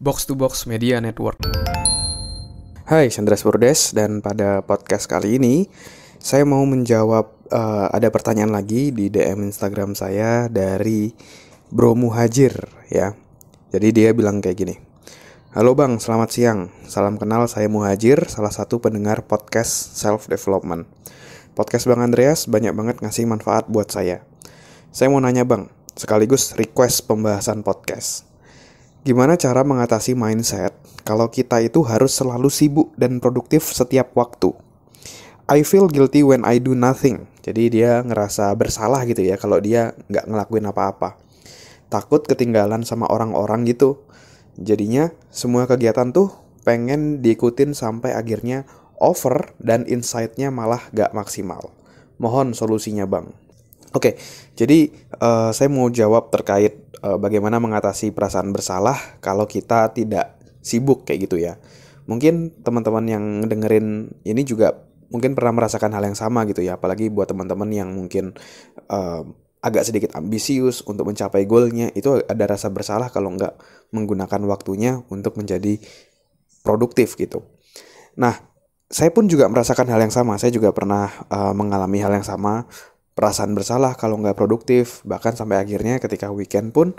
Box to Box Media Network. Hai, Chandra Purdes, dan pada podcast kali ini saya mau menjawab ada pertanyaan lagi di DM Instagram saya dari Bro Muhajir ya. Jadi dia bilang kayak gini. Halo Bang, selamat siang. Salam kenal, saya Muhajir, salah satu pendengar podcast Self Development. Podcast Bang Andreas banyak banget ngasih manfaat buat saya. Saya mau nanya Bang, sekaligus request pembahasan podcast. Gimana cara mengatasi mindset kalau kita itu harus selalu sibuk dan produktif setiap waktu? I feel guilty when I do nothing. Jadi dia ngerasa bersalah gitu ya kalau dia nggak ngelakuin apa-apa. Takut ketinggalan sama orang-orang gitu. Jadinya semua kegiatan tuh pengen diikutin sampai akhirnya over dan insight-nya malah nggak maksimal. Mohon solusinya Bang. Oke, jadi saya mau jawab terkait bagaimana mengatasi perasaan bersalah kalau kita tidak sibuk kayak gitu ya. Mungkin teman-teman yang dengerin ini juga mungkin pernah merasakan hal yang sama gitu ya. Apalagi buat teman-teman yang mungkin agak sedikit ambisius untuk mencapai goalnya, itu ada rasa bersalah kalau nggak menggunakan waktunya untuk menjadi produktif gitu. Nah, saya pun juga merasakan hal yang sama. Saya juga pernah mengalami hal yang sama. Perasaan bersalah kalau nggak produktif, bahkan sampai akhirnya ketika weekend pun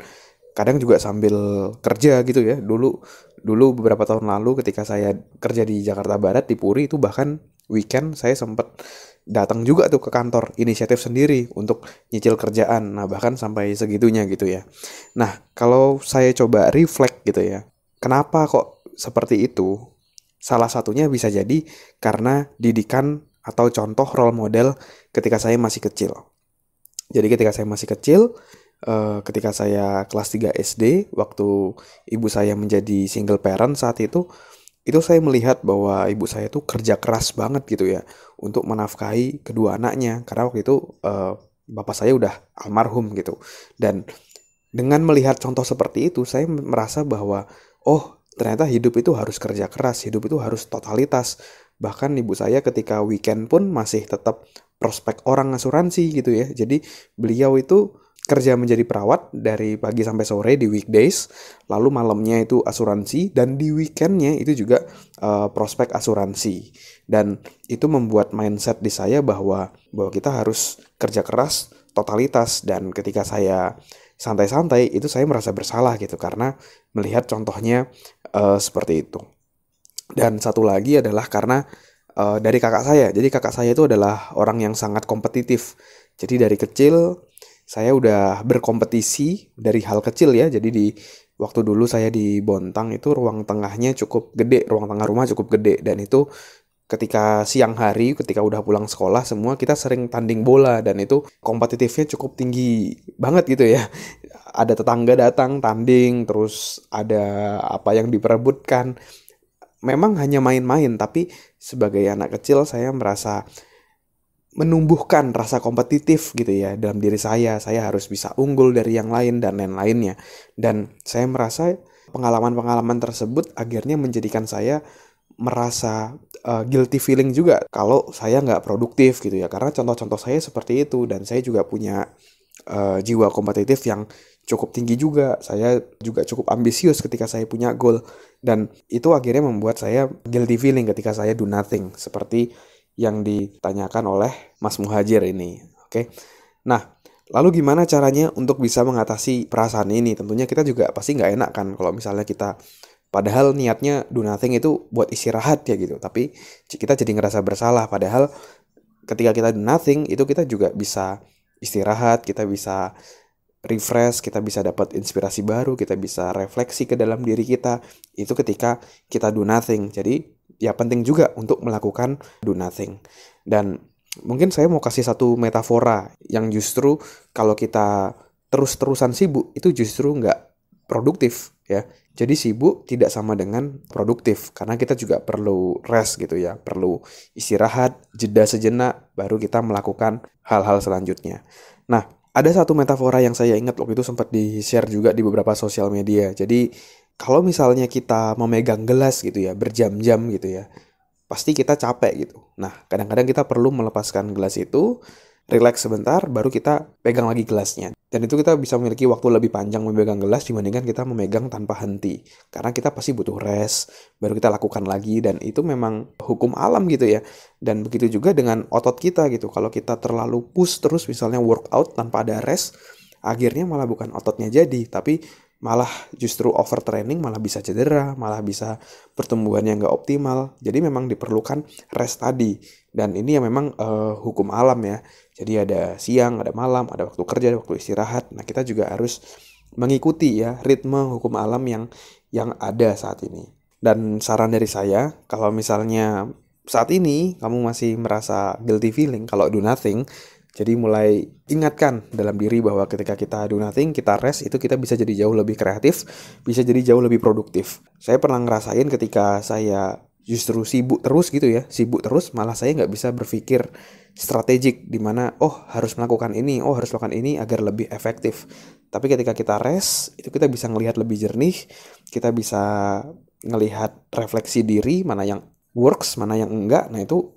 kadang juga sambil kerja gitu ya. Dulu beberapa tahun lalu ketika saya kerja di Jakarta Barat di Puri, itu bahkan weekend saya sempat datang juga tuh ke kantor inisiatif sendiri untuk nyicil kerjaan. Nah, bahkan sampai segitunya gitu ya. Nah, kalau saya coba reflect gitu ya, kenapa kok seperti itu? Salah satunya bisa jadi karena didikan atau contoh role model ketika saya masih kecil. Jadi ketika saya masih kecil, ketika saya kelas 3 SD, waktu ibu saya menjadi single parent saat itu saya melihat bahwa ibu saya tuh kerja keras banget gitu ya untuk menafkahi kedua anaknya. Karena waktu itu bapak saya udah almarhum gitu. Dan dengan melihat contoh seperti itu, saya merasa bahwa ternyata hidup itu harus kerja keras, hidup itu harus totalitas. Bahkan ibu saya ketika weekend pun masih tetap prospek orang asuransi gitu ya. Jadi beliau itu kerja menjadi perawat dari pagi sampai sore di weekdays, lalu malamnya itu asuransi, dan di weekendnya itu juga prospek asuransi. Dan itu membuat mindset di saya bahwa kita harus kerja keras, totalitas. Dan ketika saya santai-santai, itu saya merasa bersalah gitu karena melihat contohnya seperti itu. Dan satu lagi adalah karena dari kakak saya. Jadi kakak saya itu adalah orang yang sangat kompetitif. Jadi dari kecil saya udah berkompetisi dari hal kecil ya. Jadi di waktu dulu saya di Bontang itu ruang tengahnya cukup gede, ruang tengah rumah cukup gede. Dan itu ketika siang hari, ketika udah pulang sekolah, semua kita sering tanding bola. Dan itu kompetitifnya cukup tinggi banget gitu ya. Ada tetangga datang tanding, terus ada apa yang diperebutkan. Memang hanya main-main, tapi sebagai anak kecil saya merasa menumbuhkan rasa kompetitif gitu ya dalam diri saya. Saya harus bisa unggul dari yang lain dan lain-lainnya. Dan saya merasa pengalaman-pengalaman tersebut akhirnya menjadikan saya merasa guilty feeling juga kalau saya nggak produktif gitu ya. Karena contoh-contoh saya seperti itu, dan saya juga punya jiwa kompetitif yang cukup tinggi juga. Saya juga cukup ambisius ketika saya punya goal. Dan itu akhirnya membuat saya guilty feeling ketika saya do nothing. Seperti yang ditanyakan oleh Mas Muhajir ini. Oke. Nah, lalu gimana caranya untuk bisa mengatasi perasaan ini? Tentunya kita juga pasti nggak enak kan kalau misalnya kita padahal niatnya do nothing itu buat istirahat ya gitu. Tapi kita jadi ngerasa bersalah. Padahal ketika kita do nothing itu kita juga bisa istirahat, kita bisa refresh, kita bisa dapat inspirasi baru, kita bisa refleksi ke dalam diri kita. Itu ketika kita do nothing. Jadi ya penting juga untuk melakukan do nothing. Dan mungkin saya mau kasih satu metafora yang justru kalau kita terus-terusan sibuk itu justru nggak produktif ya. Jadi sibuk tidak sama dengan produktif, karena kita juga perlu rest gitu ya, perlu istirahat, jeda sejenak, baru kita melakukan hal-hal selanjutnya. Nah, ada satu metafora yang saya ingat waktu itu sempat di-share juga di beberapa sosial media. Jadi kalau misalnya kita memegang gelas gitu ya, berjam-jam gitu ya, pasti kita capek gitu. Nah, kadang-kadang kita perlu melepaskan gelas itu, relax sebentar, baru kita pegang lagi gelasnya. Dan itu kita bisa memiliki waktu lebih panjang memegang gelas dibandingkan kita memegang tanpa henti. Karena kita pasti butuh rest, baru kita lakukan lagi, dan itu memang hukum alam gitu ya. Dan begitu juga dengan otot kita gitu. Kalau kita terlalu push terus misalnya workout tanpa ada rest, akhirnya malah bukan ototnya jadi, tapi malah justru overtraining, malah bisa cedera, malah bisa pertumbuhannya nggak optimal. Jadi memang diperlukan rest tadi. Dan ini yang memang hukum alam ya. Jadi ada siang, ada malam, ada waktu kerja, ada waktu istirahat. Nah, kita juga harus mengikuti ya ritme hukum alam yang ada saat ini. Dan saran dari saya, kalau misalnya saat ini kamu masih merasa guilty feeling kalau do nothing, jadi mulai ingatkan dalam diri bahwa ketika kita do nothing, kita rest, itu kita bisa jadi jauh lebih kreatif, bisa jadi jauh lebih produktif. Saya pernah ngerasain ketika saya justru sibuk terus gitu ya, sibuk terus malah saya nggak bisa berpikir strategik di mana harus melakukan ini, harus melakukan ini agar lebih efektif. Tapi ketika kita rest, itu kita bisa ngelihat lebih jernih, kita bisa ngelihat refleksi diri, mana yang works, mana yang enggak. Nah itu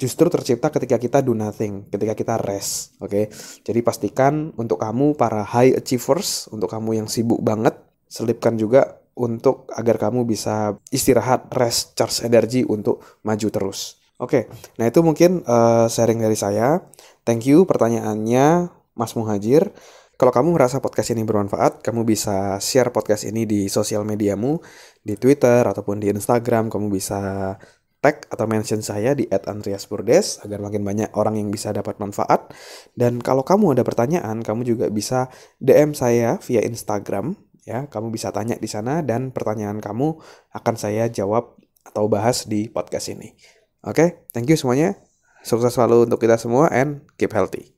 justru tercipta ketika kita do nothing, ketika kita rest, oke? Jadi pastikan untuk kamu para high achievers, untuk kamu yang sibuk banget, selipkan juga untuk agar kamu bisa istirahat, rest, charge energi untuk maju terus. Oke, nah itu mungkin sharing dari saya. Thank you pertanyaannya, Mas Muhajir. Kalau kamu merasa podcast ini bermanfaat, kamu bisa share podcast ini di sosial mediamu, di Twitter ataupun di Instagram. Kamu bisa tag atau mention saya di @andreasburdes agar makin banyak orang yang bisa dapat manfaat. Dan kalau kamu ada pertanyaan, kamu juga bisa DM saya via Instagram ya. Kamu bisa tanya di sana dan pertanyaan kamu akan saya jawab atau bahas di podcast ini. Oke, thank you semuanya. Sukses selalu untuk kita semua and keep healthy.